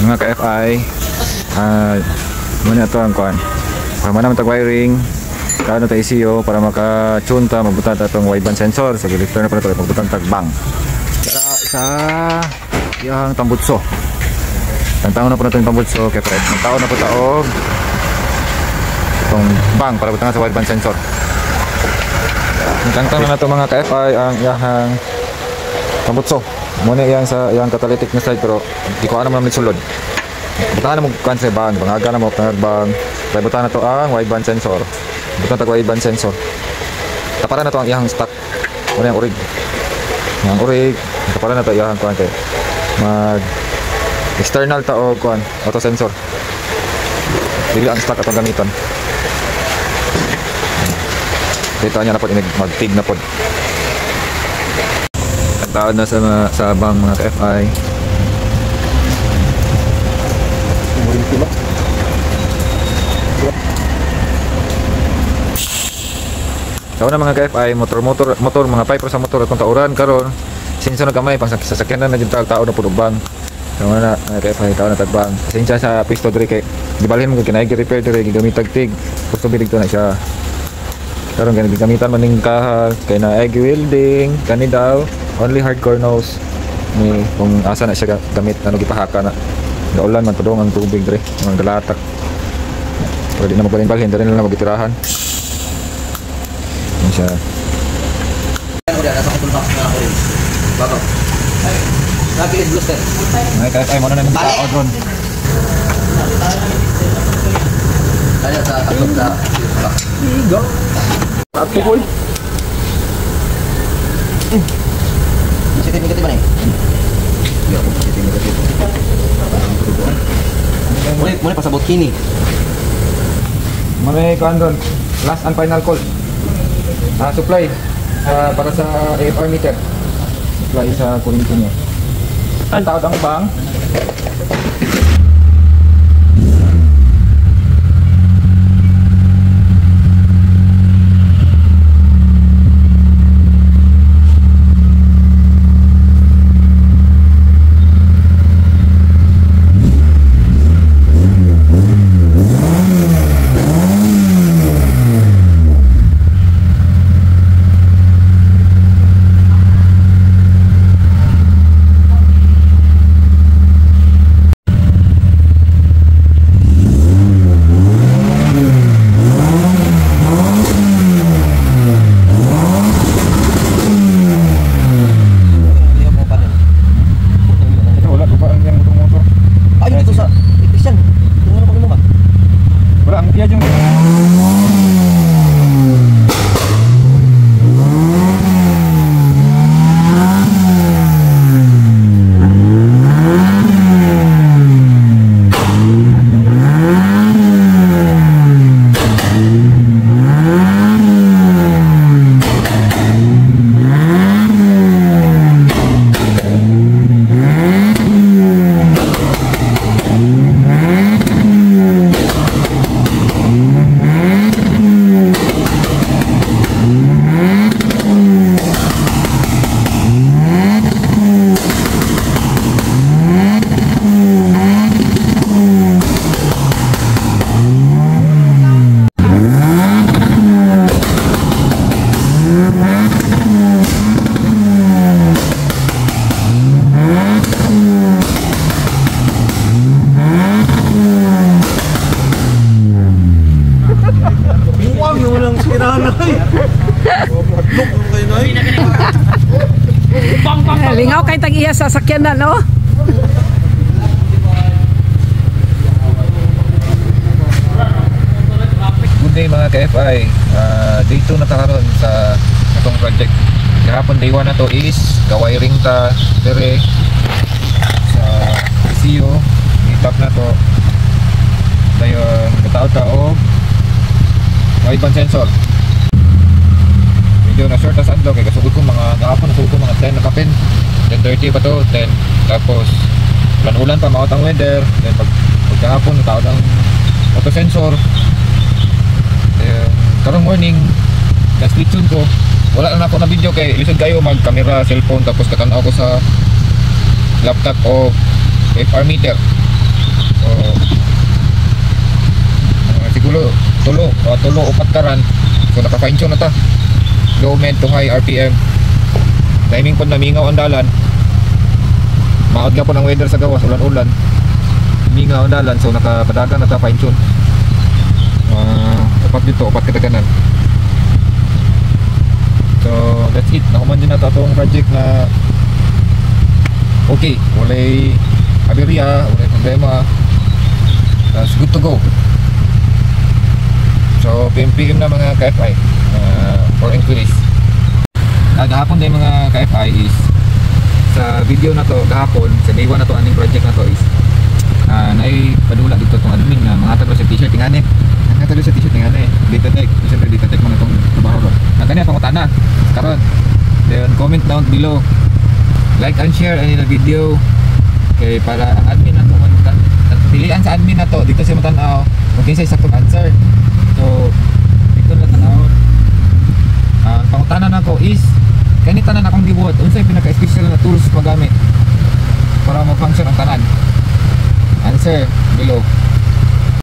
mga ka-FI. Muna ito ang kuhan. Para naman tag-wiring. Kaya na tayo ECU para maka-tune ta, magbutan ta itong wideband sensor. Sa selector na pala ito, magbutan tagbang. Sa yung tambutso. Tantao na po na ito yung tambutso. Kaya Fred, tantao na po taog itong bang para butan sa wideband sensor. Tantao na ito mga ka-FI ang iyahang tambutso. Muna yan sa iyang catalytic na side pero di ko naman namin sulod. Butan na mo kuhan sa bang, bangaga na mo bang. Kaya butan na ito ang wideband sensor. Bukan tag wideband sensor. Taparan na to ang iyang stock. Ano yung urig? Yung urig. Taparan na to iyang kuhan kay mag external ta o kuhan auto sensor. Dili ang stock atong gamiton. Dito niya na pod mag-tig na pod. Taon na sa bang mga ka-FI. Sa una mga ka-FI, motor mga pipe sa motor atong tauran karon sinsa nagkamay pang sasakyan na jud tao na pudubang. Sa una na ka-FI tao na tagbang. Sinsa sa pisto diri kay gibalhin mo kay repair diri gigamit tagtig. Gusto bilig to na siya. Karon ganang gigamitan man ning kahal kay na egg welding kani daw only hardcore knows ni kung asa na siya gamit ano gipahaka na. Daulan man tudong ang tubig diri, mga galatak. Pwede na magbalhin diri na lang magitirahan. Siya. Bago. Napilit bluster. Ay mo na nang tao doon. Kaya sa takot sa Go. Ato boy. Sitin negatif mana? Ya, sitin negatif. Mulai pasabot kini. Mare kan doon. Last and final call. Supply para sa AFR meter. Supply sa kuryente niya. Ang tawag ang bang. Lingaw kay tag-iya sa sakyanan, no? Good day mga ka-FI. Day 2 na ta karon sa itong project. Kahapon day 1 na to is ka-wiring ta dire sa ECU. Itap na to. Dayon bitaw ta og wideband sensor. Medyo na short as adlaw kay kasugod ko mga kahapon nasugod ko mga 10 na kapin. Then 30 pa to, 10. Tapos ulan pa maot ang weather. Then pagkahapon nataod ang auto sensor. Karong morning na-split tune ko. Wala na ako na video kay lisod kayo mag-camera, cellphone tapos katanaw ko sa laptop o FR meter. So siguro tulo upat karan. So naka fine tune na ta. Low med to high RPM. Timing po namingaw ang dalan. Maot ka po ng weather sa gawas, ulan-ulan. Mingaw ang dalan, so nakapadagan na ta fine tune. Upat dito, upat kataganan. So that's it. Nakuman din na ito itong project na okay, walay aberya, walay problema. That's good to go. So PM na mga KFI for inquiries. Gahapon din mga KFI is sa video na to gahapon, sa day 1 na to aning project na to is naay padula dito itong admin na mga taglo sa t-shirt tingani. Ang taglo sa t-shirt tingani. Dito tek, siyempre dito tek mga itong trabaho ro. Ang kanya pangutana karon. Then comment down below. Like and share ani na video kay para ang admin na to pilian sa admin na to dito sa matanaw kung kinsa saktong answer. So dito na tanawon. Ang pangutana nako is kanita na akong gibuhat unsay pinaka-special na tools magamit para ma-function ang tanan. Answer below.